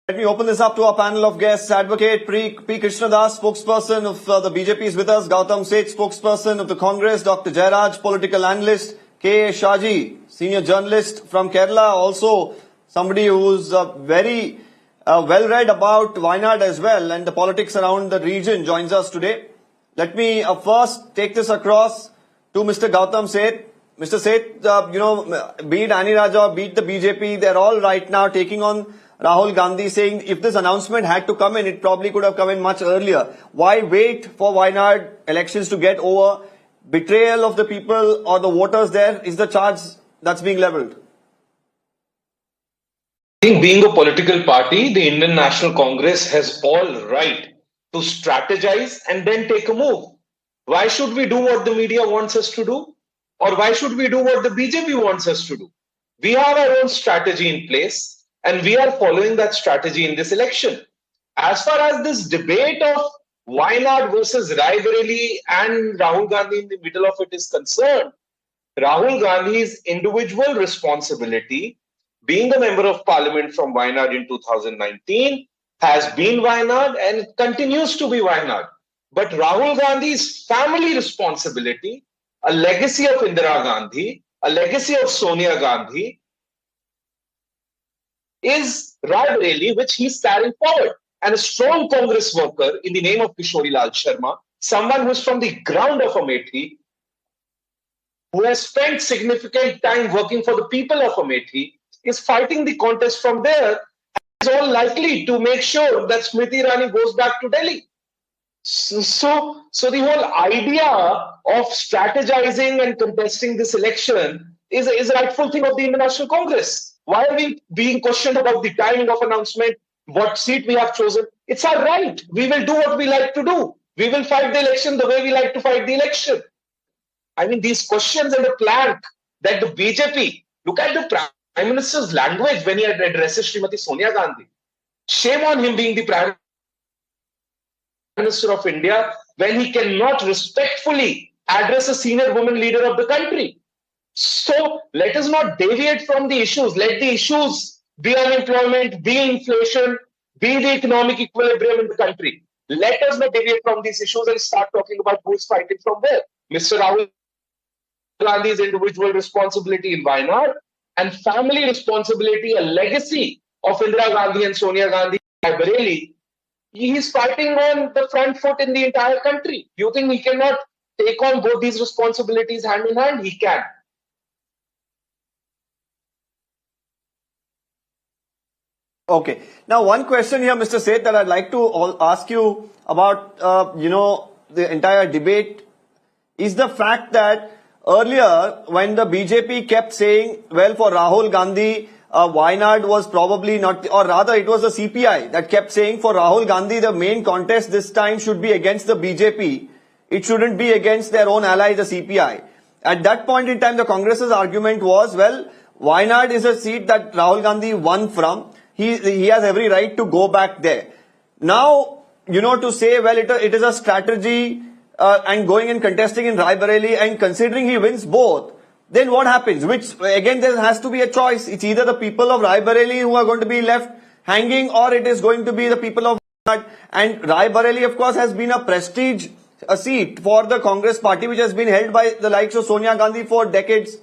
Let me open this up to our panel of guests. Advocate P. Krishnadas, spokesperson of the BJP is with us. Gautam Seth, spokesperson of the Congress. Dr. Jairaj, political analyst. K. Shaji, senior journalist from Kerala. Also somebody who's very well-read about Wayanad as well and the politics around the region joins us today. Let me first take this across to Mr. Gautam Seth. Mr. Seth, be it Ani Raja, be it the BJP, they're all right now taking on Rahul Gandhi, saying if this announcement had to come in, it probably could have come in much earlier. Why wait for Wayanad elections to get over? Betrayal of the people or the voters there is the charge that's being levelled. I think being a political party, the Indian National Congress has all right to strategize and then take a move. Why should we do what the media wants us to do? Or why should we do what the BJP wants us to do? We have our own strategy in place. And we are following that strategy in this election. As far as this debate of Wayanad versus Raebareli and Rahul Gandhi in the middle of it is concerned, Rahul Gandhi's individual responsibility, being a member of parliament from Wayanad in 2019, has been Wayanad and it continues to be Wayanad. But Rahul Gandhi's family responsibility, a legacy of Indira Gandhi, a legacy of Sonia Gandhi, is Raebareli, which he's carrying forward. And a strong Congress worker in the name of Kishori Lal Sharma, someone who is from the ground of Amethi, who has spent significant time working for the people of Amethi, is fighting the contest from there and is all likely to make sure that Smriti Irani goes back to Delhi. So the whole idea of strategizing and contesting this election is a rightful thing of the Indian National Congress. Why are we being questioned about the timing of announcement, what seat we have chosen? It's our right. We will do what we like to do. We will fight the election the way we like to fight the election. I mean, these questions and the plank that the BJP, look at the Prime Minister's language when he addresses Srimati Sonia Gandhi. Shame on him being the Prime Minister of India when he cannot respectfully address a senior woman leader of the country. So let us not deviate from the issues. Let the issues be unemployment, be inflation, be the economic equilibrium in the country. Let us not deviate from these issues and start talking about who is fighting from where. Mr. Rahul Gandhi's individual responsibility in Wayanad and family responsibility, a legacy of Indira Gandhi and Sonia Gandhi in Raebareli. He is fighting on the front foot in the entire country. You think he cannot take on both these responsibilities hand in hand? He can. Okay. Now, one question here, Mr. Seth, that I'd like to ask you about, the entire debate is the fact that earlier, when the BJP kept saying, well, for Rahul Gandhi, Wayanad was probably not, or rather it was the CPI that kept saying for Rahul Gandhi, the main contest this time should be against the BJP. It shouldn't be against their own ally, the CPI. At that point in time, the Congress's argument was, well, Wayanad is a seat that Rahul Gandhi won from. He has every right to go back there. Now, to say, well, it is a strategy and going and contesting in Raebareli and considering he wins both, then what happens? Which, again, there has to be a choice. It's either the people of Raebareli who are going to be left hanging or it is going to be the people of Wayanad. And Raebareli, of course, has been a seat for the Congress party which has been held by the likes of Sonia Gandhi for decades.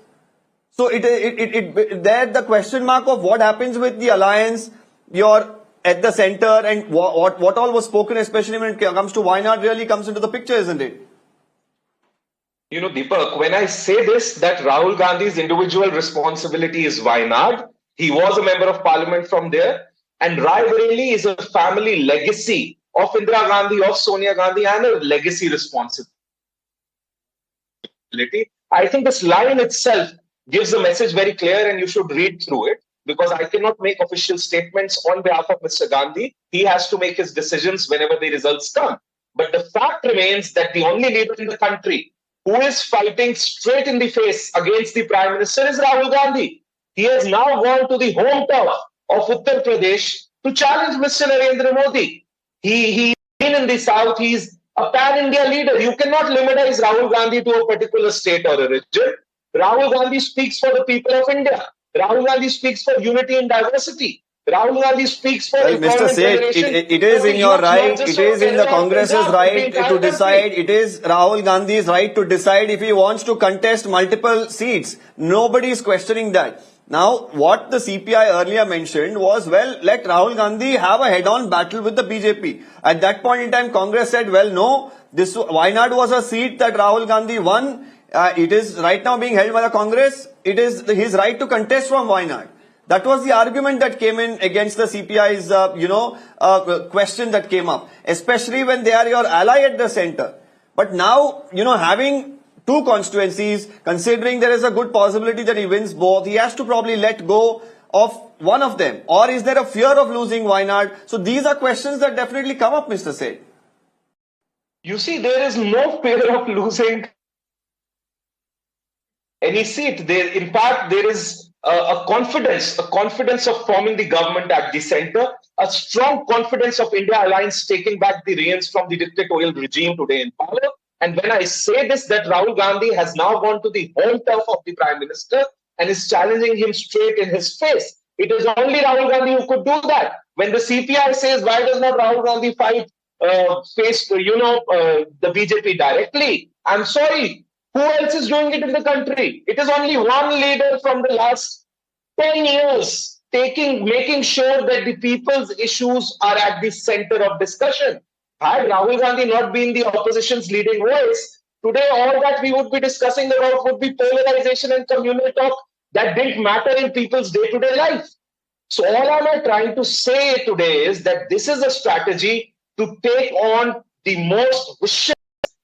So there the question mark of what happens with the alliance, you're at the center and what all was spoken, especially when it comes to Wayanad, really comes into the picture, isn't it? Deepak, when I say this, that Rahul Gandhi's individual responsibility is Wayanad, he was a member of parliament from there, and Raebareli is a family legacy of Indira Gandhi, of Sonia Gandhi, and a legacy responsibility. I think this line itself gives the message very clear and you should read through it because I cannot make official statements on behalf of Mr. Gandhi. He has to make his decisions whenever the results come. But the fact remains that the only leader in the country who is fighting straight in the face against the Prime Minister is Rahul Gandhi. He has now gone to the home turf of Uttar Pradesh to challenge Mr. Narendra Modi. He's been in the South. He's a pan-India leader. You cannot limitize Rahul Gandhi to a particular state or a region. Rahul Gandhi speaks for the people of India. Rahul Gandhi speaks for unity and diversity. Rahul Gandhi speaks for Well, Mr. employment Seth, generation. it is for in the your youth, not right, just it for is in the Kerala or Congress's Punjab, but the right entire to country. decide. It is Rahul Gandhi's right to decide if he wants to contest multiple seats. Nobody is questioning that. Now, what the CPI earlier mentioned was, well, let Rahul Gandhi have a head-on battle with the BJP. At that point in time, Congress said, well, no, this Wayanad was a seat that Rahul Gandhi won. It is right now being held by the Congress. It is his right to contest from Wayanad. That was the argument that came in against the CPI's, question that came up, especially when they are your ally at the center. But now, having two constituencies, considering there is a good possibility that he wins both, he has to probably let go of one of them. Or is there a fear of losing Wayanad? So these are questions that definitely come up, Mr. Seth. You see, there is no fear of losing any seat. In fact, there is a confidence of forming the government at the center, a strong confidence of India Alliance taking back the reins from the dictatorial regime today in power. And when I say this, that Rahul Gandhi has now gone to the home turf of the Prime Minister and is challenging him straight in his face. It is only Rahul Gandhi who could do that. When the CPI says, why does not Rahul Gandhi face the BJP directly? I'm sorry. Who else is doing it in the country? It is only one leader from the last 10 years making sure that the people's issues are at the center of discussion. Had Rahul Gandhi not been the opposition's leading voice, today all that we would be discussing about would be polarization and communal talk that didn't matter in people's day-to-day life. So all I'm trying to say today is that this is a strategy to take on the most vicious,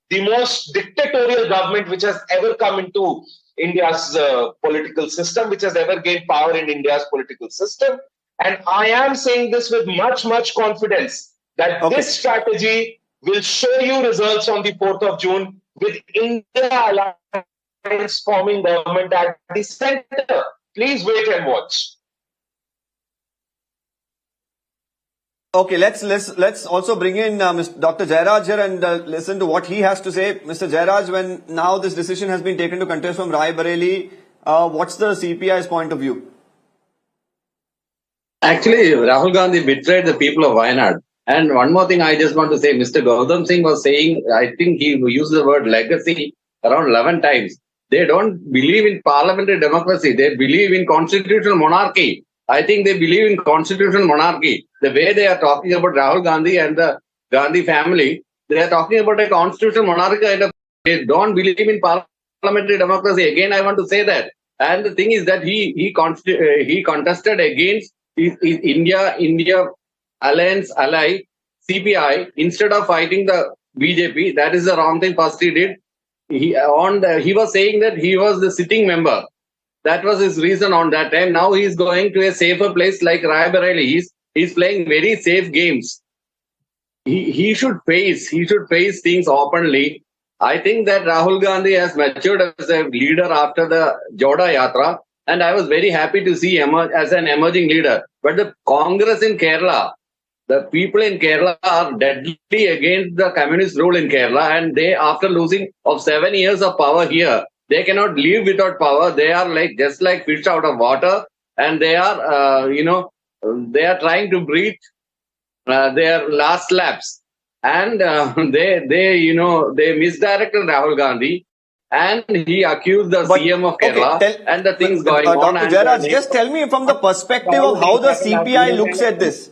the most dictatorial government which has ever come into India's political system, which has ever gained power in India's political system. And I am saying this with much, much confidence that this strategy will show you results on the 4th of June with India Alliance forming government at the center. Please wait and watch. Okay, let's also bring in Dr. Jairaj here and listen to what he has to say. Mr. Jairaj, when now this decision has been taken to contest from Raebareli, what's the CPI's point of view? Actually, Rahul Gandhi betrayed the people of Wayanad. And one more thing I just want to say, Mr. Gautam Singh was saying, I think he used the word legacy around 11 times. They don't believe in parliamentary democracy. They believe in constitutional monarchy. I think they believe in constitutional monarchy. The way they are talking about Rahul Gandhi and the Gandhi family, they are talking about a constitutional monarchy and they don't believe in parliamentary democracy. Again, I want to say that. And the thing is that he contested against India Alliance ally CPI instead of fighting the BJP. That is the wrong thing. First he did. He was saying that he was the sitting member. That was his reason on that time. Now he is going to a safer place like Raebareli. He's playing very safe games. He should face things openly. I think that Rahul Gandhi has matured as a leader after the Joda Yatra, and I was very happy to see him as an emerging leader. But the Congress in Kerala, the people in Kerala are deadly against the communist rule in Kerala, and they, after losing of 7 years of power here, they cannot live without power. They are just like fish out of water, and they are, they are trying to breathe their last laps, and they misdirected Rahul Gandhi, and he accused the CM of Kerala and the things going on. Dr. Jairaj, just tell me from the perspective of how the CPI looks at this.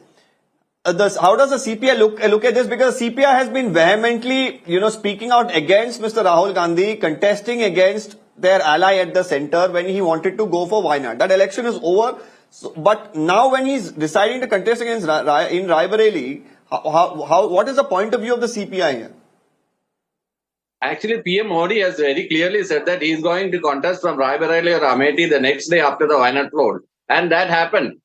How does the CPI look at this? Because the CPI has been vehemently, speaking out against Mr. Rahul Gandhi, contesting against their ally at the center when he wanted to go for Wayanad. That election is over. So, but now when he's deciding to contest against in Raebareli, what is the point of view of the CPI here? Actually, PM Modi has very clearly said that he is going to contest from Raebareli or Amethi the next day after the Wayanad flood. And that happened.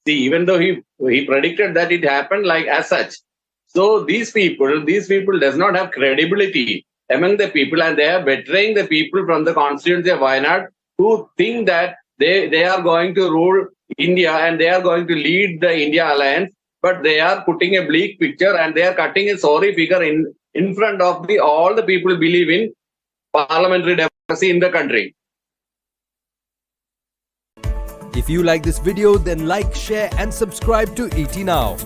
See, even though he predicted that it happened like as such. So these people does not have credibility among the people, and they are betraying the people from the constituency of Wayanad who think that they are going to rule India and they are going to lead the India Alliance, but they are putting a bleak picture and they are cutting a sorry figure in front of all the people who believe in parliamentary democracy in the country. If you like this video, then like, share and subscribe to ET Now.